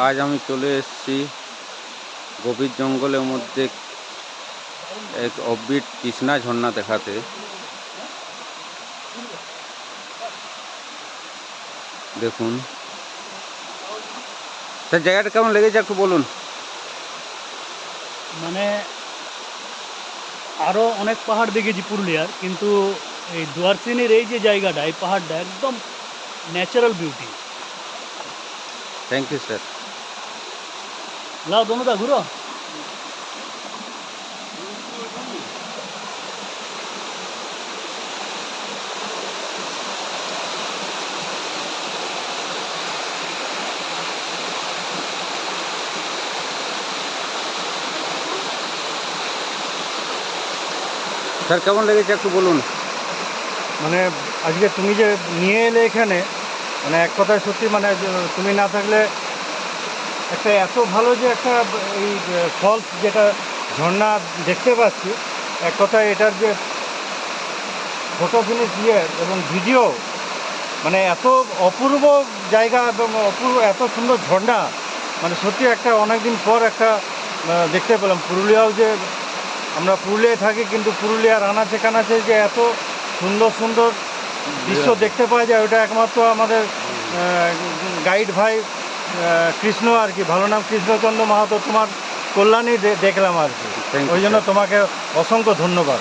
আজ আমি চলে এসেছি গভীর জঙ্গলের মধ্যে এক অব্বিট কৃষ্ণা ঝর্ণা দেখাতে। দেখুন স্যার, জায়গাটা কেমন লেগেছে একটু বলুন। মানে আরও অনেক পাহাড় দেখেছি পুরুলিয়ার, কিন্তু এই দুয়ারচিনির এই যে জায়গাটা, এই পাহাড়টা একদম natural beauty. Thank you sir. লাও দনুদা ঘুরো। স্যার, কেমন লেগেছে একটু বলুন। মানে আজকে তুমি যে নিয়ে এলে এখানে, মানে এক কথায় সত্যি, মানে তুমি না থাকলে একটা এত ভালো যে একটা এই ফলস যেটা ঝর্ণা দেখতে পাচ্ছি, এক কথায় এটার যে ফটো ফিনিশ এবং ভিডিও, মানে এত অপূর্ব জায়গা এবং অপূর্ব এত সুন্দর ঝর্ণা, মানে সত্যি একটা অনেক দিন পর একটা দেখতে পেলাম। পুরুলিয়াও যে আমরা পুরুলিয়ায় থাকি, কিন্তু পুরুলিয়ার আনাচে কানাচে যে এত সুন্দর সুন্দর দৃশ্য দেখতে পাওয়া যায়, ওটা একমাত্র আমাদের গাইড ভাই কৃষ্ণ আর কি, ভালো নাম কৃষ্ণচন্দ্র মাহাতো, তোমার কল্যাণী দেখলাম আর কি। ওই জন্য তোমাকে অসংখ্য ধন্যবাদ।